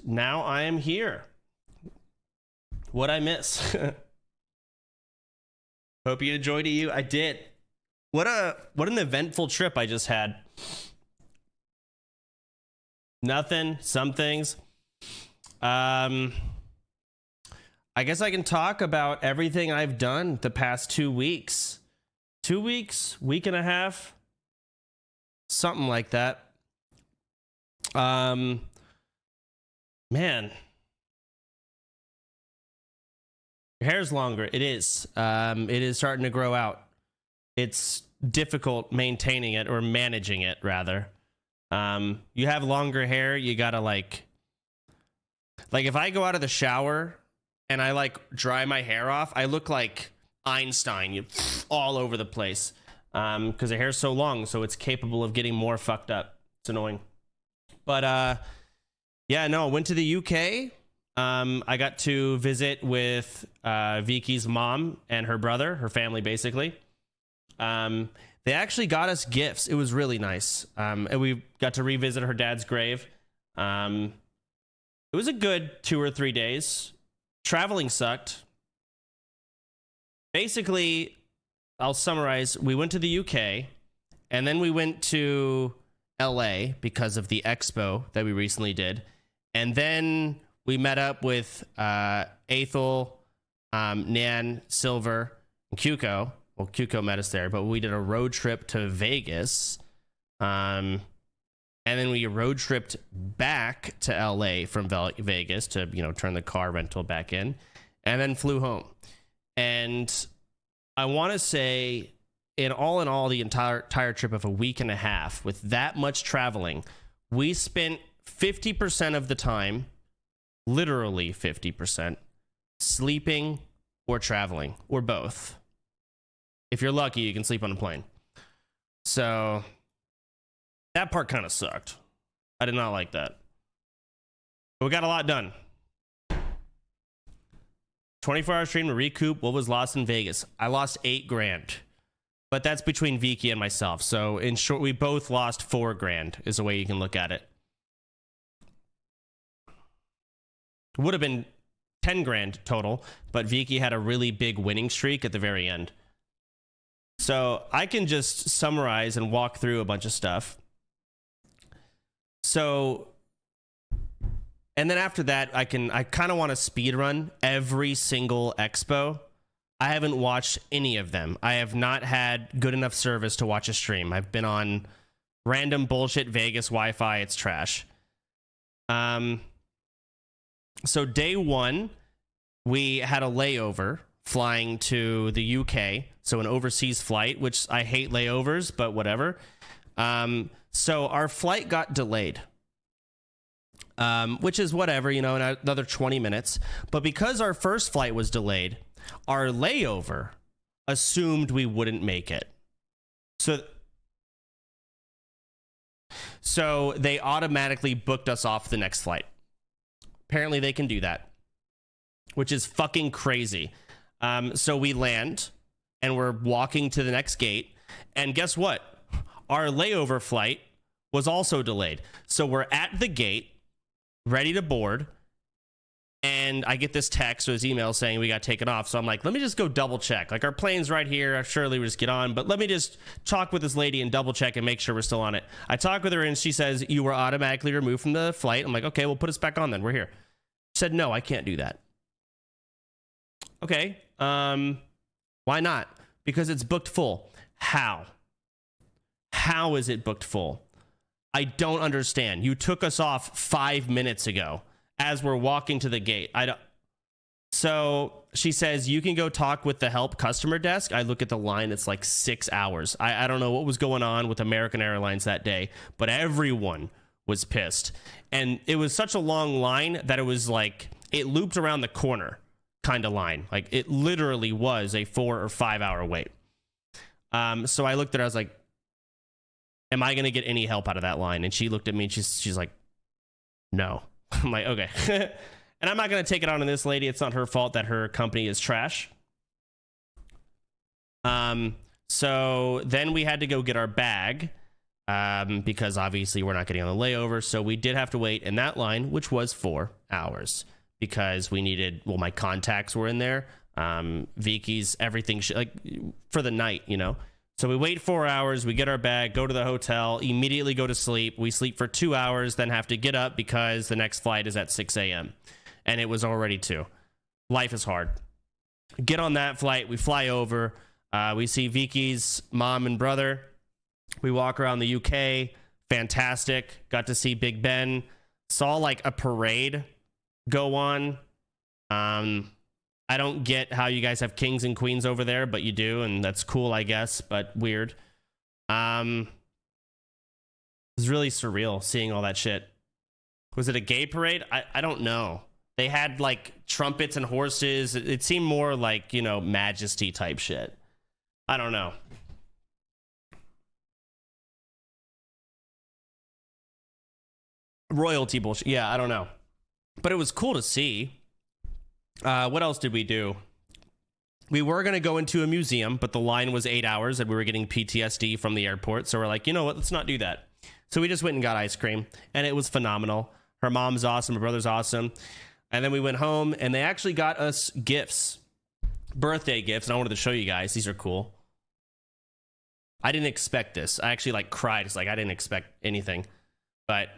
now I am here. What'd I miss? Hope you enjoyed it. I did. What an eventful trip I just had. Nothing. Some things. I guess I can talk about everything I've done the past 2 weeks. 2 weeks, week and a half, something like that. Man, your hair's longer. It is. It is starting to grow out. It's difficult maintaining it, or managing it rather. You have longer hair, you gotta like if I go out of the shower and I like dry my hair off, I look like Einstein, all over the place, because the hair's so long, so it's capable of getting more fucked up. It's annoying. But yeah, no, went to the UK. I got to visit with Vicky's mom and her brother, her family basically. They actually got us gifts. It was really nice. And we got to revisit her dad's grave. It was a good 2 or 3 days. Traveling sucked. Basically, I'll summarize. We went to the UK, and then we went to LA because of the expo that we recently did. And then we met up with Athel, Nan, Silver, and Cuco. Well, Cuco met us there, but we did a road trip to Vegas. And then we road tripped back to LA from Vegas to, turn the car rental back in, and then flew home. And I want to say, in all, the entire trip of a week and a half, with that much traveling, we spent 50% of the time, literally 50%, sleeping or traveling, or both. If you're lucky, you can sleep on a plane. So that part kind of sucked. I did not like that. But we got a lot done. 24-hour stream to recoup what was lost in Vegas. I lost $8,000. But that's between Vicky and myself. So in short, we both lost $4,000 is the way you can look at it. Would have been $10,000 total, but Vicky had a really big winning streak at the very end. So I can just summarize and walk through a bunch of stuff. So, and then after that, I kind of want to speed run every single expo. I haven't watched any of them. I have not had good enough service to watch a stream. I've been on random bullshit Vegas Wi-Fi. It's trash. So day one, we had a layover flying to the UK. So an overseas flight, which I hate layovers, but whatever. So our flight got delayed, which is whatever, in another 20 minutes. But because our first flight was delayed, our layover assumed we wouldn't make it. So they automatically booked us off the next flight. Apparently they can do that, which is fucking crazy. So we land and we're walking to the next gate. And guess what? Our layover flight was also delayed. So we're at the gate, ready to board. And I get this text or this email saying we got taken off. So I'm like, let me just go double check. Like, our plane's right here. Surely we just get on. But let me just talk with this lady and double check and make sure we're still on it. I talk with her and she says, you were automatically removed from the flight. I'm like, okay, well, put us back on then. We're here. She said, no, I can't do that. Okay. Why not? Because it's booked full. How? How is it booked full? I don't understand. You took us off 5 minutes ago as we're walking to the gate. So she says, you can go talk with the help customer desk. I look at the line. It's like 6 hours. I don't know what was going on with American Airlines that day, but everyone was pissed. And it was such a long line that it was like, it looped around the corner kind of line. Like, it literally was a 4 or 5 hour wait. So I looked at her, I was like, am I going to get any help out of that line? And she looked at me and she's like, no. I'm like, okay. And I'm not going to take it on this lady. It's not her fault that her company is trash. So then we had to go get our bag. because obviously we're not getting on the layover. So we did have to wait in that line, which was 4 hours, because we needed, well, my contacts were in there, Vicky's, everything, like for the night, you know. So we wait 4 hours, we get our bag, go to the hotel, immediately go to sleep. We sleep for 2 hours, then have to get up because the next flight is at 6 a.m. And it was already 2. Life is hard. Get on that flight, we fly over, we see Vicky's mom and brother. We walk around the UK, fantastic. Got to see Big Ben. Saw like a parade go on. I don't get how you guys have kings and queens over there, but you do, and that's cool, I guess, but weird. It was really surreal seeing all that shit. Was it a gay parade? I don't know. They had like trumpets and horses. It seemed more like, you know, majesty type shit. I don't know. Royalty bullshit. Yeah, I don't know. But it was cool to see. What else did we do? We were going to go into a museum, but the line was 8 hours and we were getting PTSD from the airport. So we're like, you know what? Let's not do that. So we just went and got ice cream, and it was phenomenal. Her mom's awesome. Her brother's awesome. And then we went home, and they actually got us gifts, birthday gifts. And I wanted to show you guys. These are cool. I didn't expect this. I actually like cried. It's like I didn't expect anything. But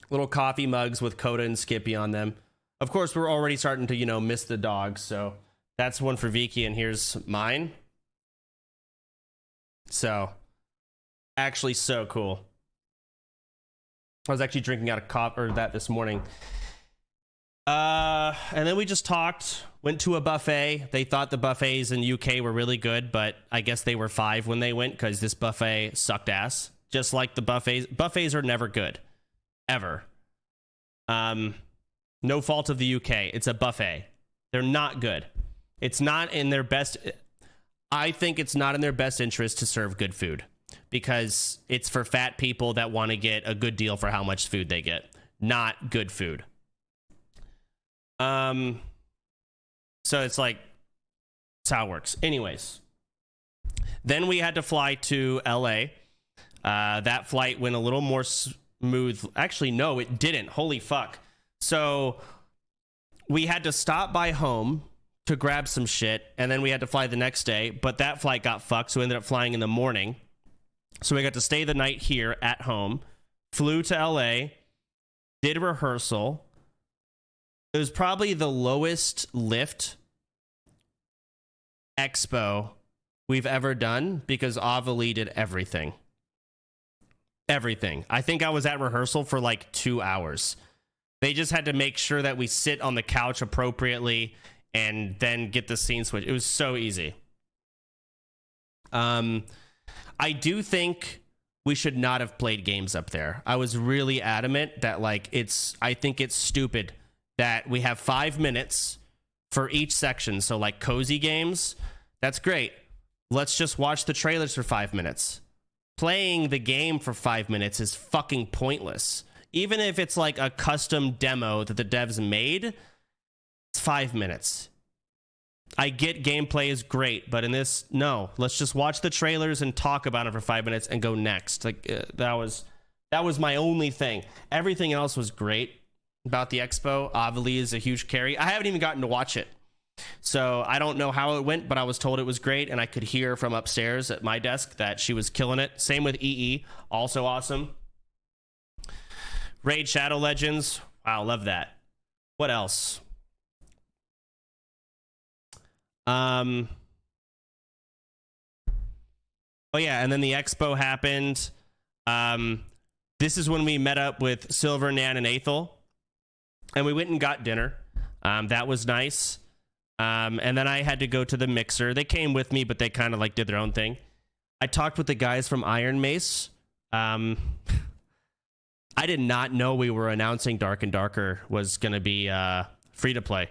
little coffee mugs with Coda and Skippy on them. Of course, we're already starting to, you know, miss the dogs. So that's one for Vicky, and here's mine. So, actually so cool. I was actually drinking out of that this morning. And then we just talked, went to a buffet. They thought the buffets in UK were really good, but I guess they were 5 when they went, because this buffet sucked ass. Just like the buffets. Buffets are never good. Ever. No fault of the UK. It's a buffet. They're not good. It's not in their best. I think it's not in their best interest to serve good food, because it's for fat people that want to get a good deal for how much food they get. Not good food. So it's like, that's how it works. Anyways, then we had to fly to LA. That flight went a little more smooth. Actually, no, it didn't. Holy fuck. So we had to stop by home to grab some shit, and then we had to fly the next day, but that flight got fucked, so we ended up flying in the morning. So we got to stay the night here at home, flew to LA, did a rehearsal. It was probably the lowest lift expo we've ever done, because Avali did everything. Everything. I think I was at rehearsal for like 2 hours. They just had to make sure that we sit on the couch appropriately and then get the scene switch. It was so easy. I do think we should not have played games up there. I was really adamant that, like, I think it's stupid that we have 5 minutes for each section. So like cozy games, that's great. Let's just watch the trailers for 5 minutes. Playing the game for 5 minutes is fucking pointless. Even if it's like a custom demo that the devs made, it's 5 minutes. I get gameplay is great, but in this, no. Let's just watch the trailers and talk about it for 5 minutes and go next. Like that was my only thing. Everything else was great about the expo. Avali is a huge carry. I haven't even gotten to watch it, so I don't know how it went, but I was told it was great, and I could hear from upstairs at my desk that she was killing it. Same with EE, also awesome. Raid Shadow Legends, wow, love that. What else? Oh yeah, and then the expo happened. This is when we met up with Silver, Nan, and Aethel, and we went and got dinner. That was nice. And then I had to go to the mixer. They came with me, but they kind of like did their own thing. I talked with the guys from Iron Mace. I did not know we were announcing Dark and Darker was going to be free to play.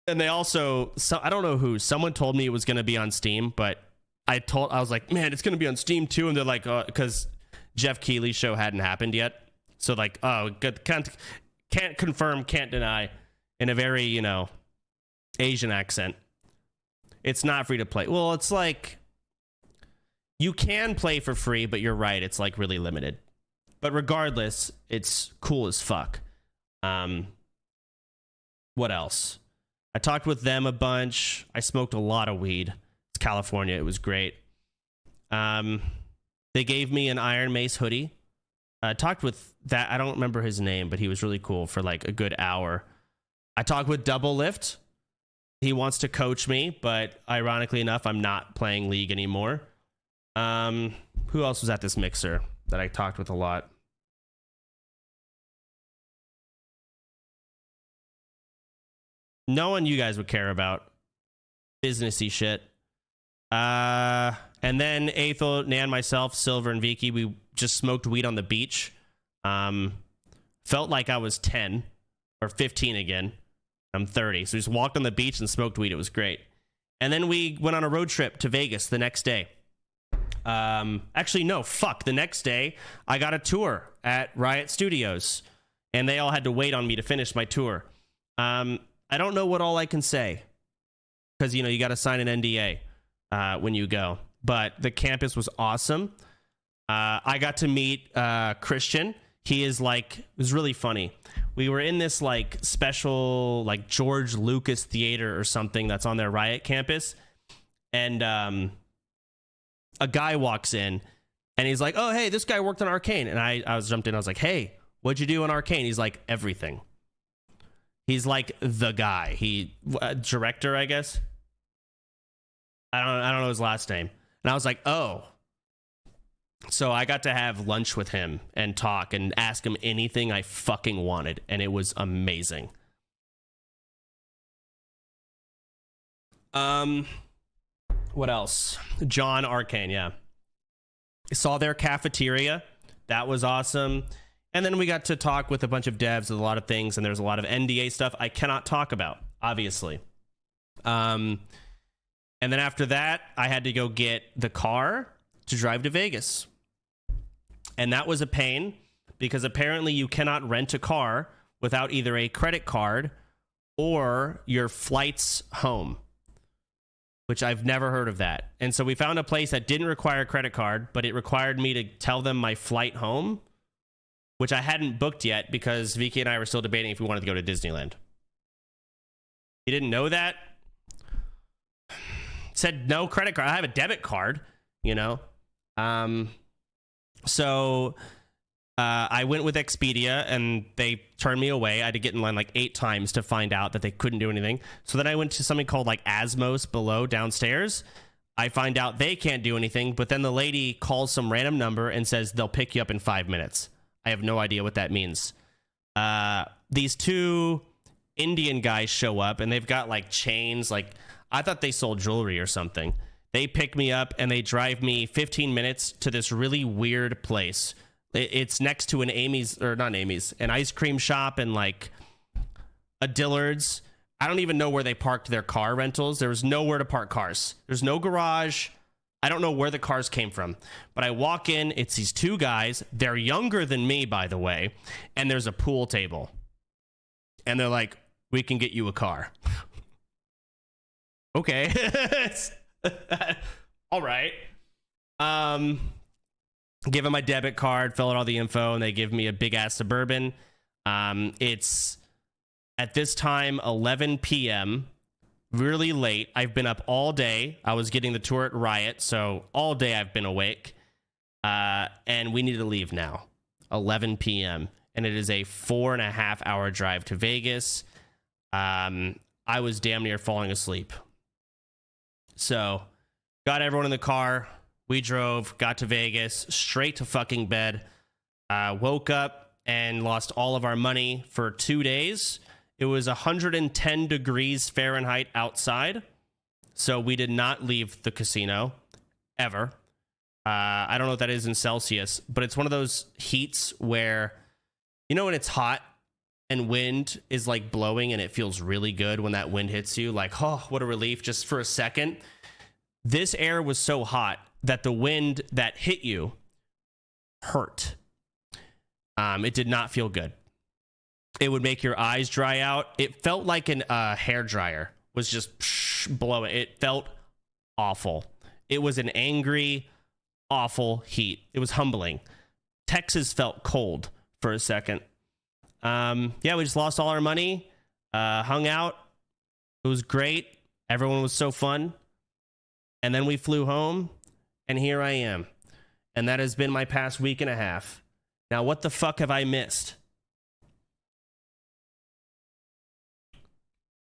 And they also, I don't know who, someone told me it was going to be on Steam, but I was like, man, it's going to be on Steam too. And they're like, because Jeff Keighley's show hadn't happened yet. So like, oh, good, can't confirm, can't deny, in a very, you know, Asian accent. It's not free to play. Well, it's like, You can play for free, but you're right, it's like really limited. But regardless, it's cool as fuck. What else? I talked with them a bunch. I smoked a lot of weed. It's California. It was great. They gave me an Iron Mace hoodie. I talked with that. I don't remember his name, but he was really cool for like a good hour. I talked with Double Lift. He wants to coach me, but ironically enough, I'm not playing League anymore. Who else was at this mixer that I talked with a lot? No one you guys would care about. Businessy shit. And then Aethel, Nan, myself, Silver, and Viki, we just smoked weed on the beach. Felt like I was 10 or 15 again. I'm 30. So we just walked on the beach and smoked weed. It was great. And then we went on a road trip to Vegas the next day. Actually, no, fuck. The next day, I got a tour at Riot Studios. And they all had to wait on me to finish my tour. I don't know what all I can say. Because, you know, you got to sign an NDA when you go. But the campus was awesome. I got to meet Christian. He is like, it was really funny. We were in this like special like George Lucas theater or something that's on their Riot campus. And a guy walks in and he's like, oh, hey, this guy worked on Arcane. And I was jumped in. I was like, hey, what'd you do on Arcane? He's like, everything. He's like the guy. Director, I guess. I don't know his last name. And I was like, oh. So I got to have lunch with him and talk and ask him anything I fucking wanted. And it was amazing. What else? John Arcane, yeah. I saw their cafeteria. That was awesome. And then we got to talk with a bunch of devs and a lot of things. And there's a lot of NDA stuff I cannot talk about, obviously. And then after that, I had to go get the car to drive to Vegas. And that was a pain because apparently you cannot rent a car without either a credit card or your flights home, which I've never heard of that. And so we found a place that didn't require a credit card, but it required me to tell them my flight home, which I hadn't booked yet because Vicky and I were still debating if we wanted to go to Disneyland. You didn't know that? Said no credit card. I have a debit card, you know? So I went with Expedia and they turned me away. I had to get in line like 8 times to find out that they couldn't do anything. So then I went to something called like Asmos below downstairs. I find out they can't do anything, but then the lady calls some random number and says they'll pick you up in 5 minutes. I have no idea what that means. These 2 Indian guys show up and they've got like chains. Like I thought they sold jewelry or something. They pick me up and they drive me 15 minutes to this really weird place. It's next to an an ice cream shop and like a Dillard's. I don't even know where they parked their car rentals. There was nowhere to park cars. There's no garage. I don't know where the cars came from. But I walk in, it's these 2 guys. They're younger than me, by the way. And there's a pool table. And they're like, we can get you a car. Okay. All right. Give them my debit card, fill out all the info, and they give me a big ass Suburban. It's at this time 11 p.m. really late. I've been up all day. I was getting the tour at Riot, so all day I've been awake. And we need to leave now. 11 p.m. And it is a 4.5 hour drive to Vegas. I was damn near falling asleep. So, got everyone in the car. We drove, got to Vegas, straight to fucking bed. Woke up and lost all of our money for 2 days. It was 110 degrees Fahrenheit outside. So we did not leave the casino ever. I don't know what that is in Celsius, but it's one of those heats where, you know, when it's hot and wind is like blowing and it feels really good when that wind hits you, like, oh, what a relief just for a second. This air was so hot that the wind that hit you hurt. It did not feel good. It would make your eyes dry out. It felt like a hair dryer was just blowing. It felt awful. It was an angry, awful heat. It was humbling. Texas felt cold for a second. Yeah, we just lost all our money, hung out. It was great. Everyone was so fun. And then we flew home, and here I am. And that has been my past week and a half. Now, what the fuck have I missed?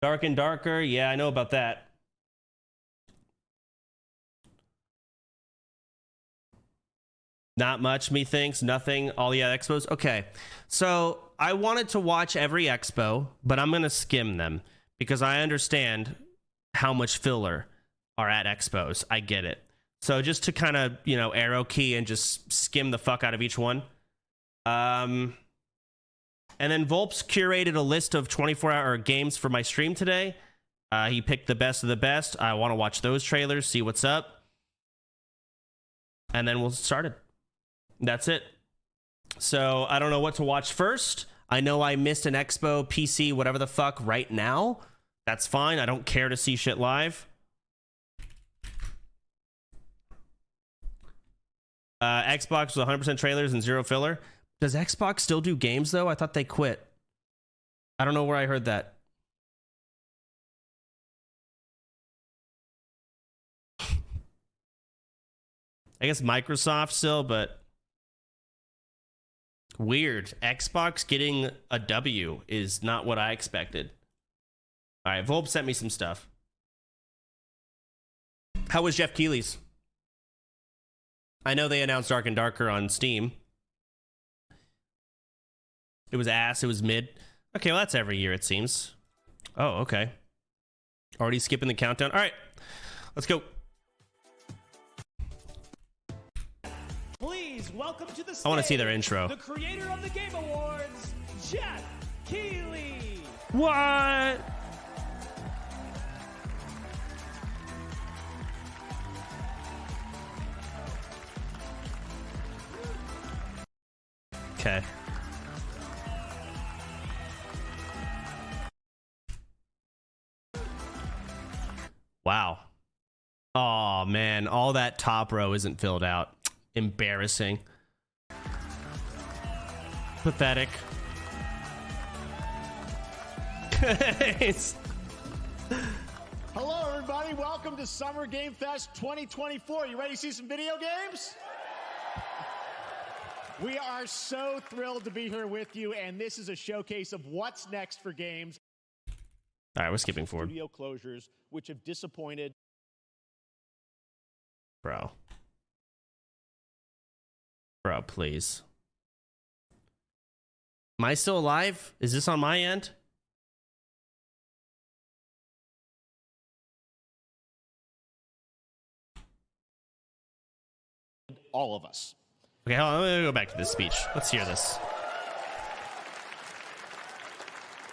Dark and Darker? Yeah, I know about that. Not much, methinks. Nothing. All the other expos. Okay. So I wanted to watch every expo, but I'm going to skim them because I understand how much filler are at expos. I get it. So just to kind of, you know, arrow key and just skim the fuck out of each one. And then Volps curated a list of 24-hour games for my stream today. He picked the best of the best. I want to watch those trailers, see what's up. And then we'll start it. That's it. So I don't know what to watch first. I know I missed an expo, PC, whatever the fuck right now. That's fine. I don't care to see shit live. Xbox was 100% trailers and 0 filler. Does Xbox still do games, though? I thought they quit. I don't know where I heard that. I guess Microsoft still, but... Weird. Xbox getting a W is not what I expected. All right, Volp sent me some stuff. How was Jeff Keighley's? I know they announced Dark and Darker on Steam. It was ass. It was mid. Okay, well, that's every year, it seems. Oh, okay. Already skipping the countdown. All right, let's go. Please welcome to the stage, I want to see their intro. the creator of the Game Awards, Jeff Keighley. What? Okay. Wow. Oh, man. All that top row isn't filled out. Embarrassing. Pathetic. Hello, everybody. Welcome to Summer Game Fest 2024. You ready to see some video games? We are so thrilled to be here with you, and this is a showcase of what's next for games. All right, we're skipping forward. Studio closures, which have disappointed. Bro, please. Am I still alive? Is this on my end? All of us. Okay, hold on. Let me go back to this speech. Let's hear this.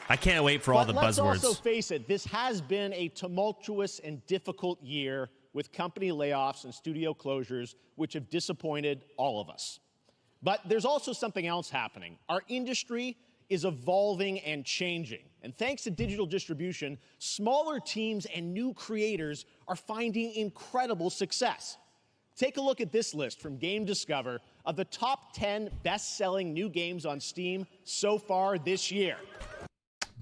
I can't wait for all the let's buzzwords. Also face it, this has been a tumultuous and difficult year with company layoffs and studio closures, which have disappointed all of us. But there's also something else happening. Our industry is evolving and changing. And thanks to digital distribution, smaller teams and new creators are finding incredible success. Take a look at this list from Game Discover of the top 10 best-selling new games on Steam so far this year.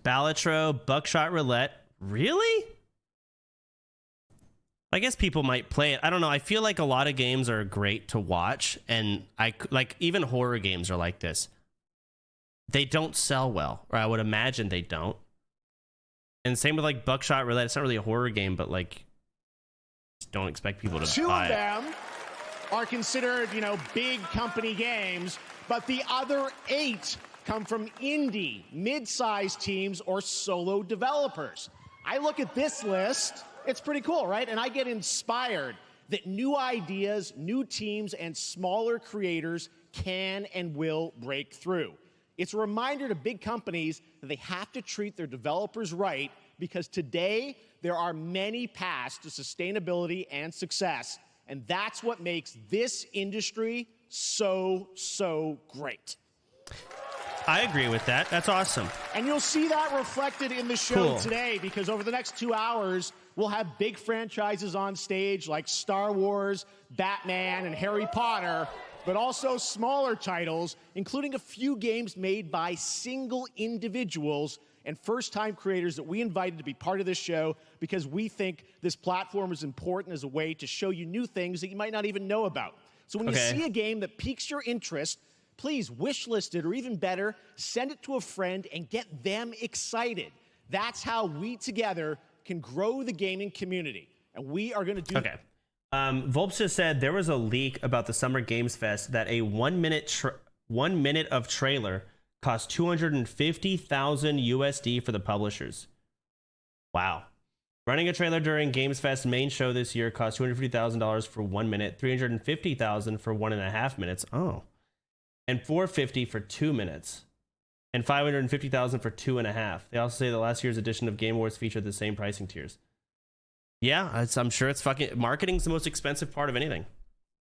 Balatro, Buckshot Roulette. Really? I guess people might play it. I don't know. I feel like a lot of games are great to watch, and like even horror games are like this. They don't sell well, or I would imagine they don't. And same with like Buckshot Roulette. It's not really a horror game, but like, just don't expect people to buy it. Two of them are considered, you know, big company games, but the other 8 come from indie, mid-sized teams, or solo developers. I look at this list, it's pretty cool, right? And I get inspired that new ideas, new teams, and smaller creators can and will break through. It's a reminder to big companies that they have to treat their developers right, because today there are many paths to sustainability and success, and that's what makes this industry so great. I agree with that. That's awesome. And you'll see that reflected in the show today, because over the next 2 hours, we'll have big franchises on stage like Star Wars, Batman, and Harry Potter, but also smaller titles, including a few games made by single individuals and first-time creators that we invited to be part of this show because we think this platform is important as a way to show you new things that you might not even know about. So when you see a game that piques your interest, please wishlist it, or even better, send it to a friend and get them excited. That's how we together can grow the gaming community. And we are going to do that. Volps just said there was a leak about the Summer Games Fest that a 1 minute of trailer cost 250,000 USD for the publishers. Wow. Running a trailer during Games Fest main show this year cost $250,000 for 1 minute, $350,000 for 1.5 minutes. Oh. And $450 for 2 minutes. And $550,000 for 2.5. They also say the last year's edition of Game Awards featured the same pricing tiers. Yeah, I'm sure it's fucking marketing's the most expensive part of anything.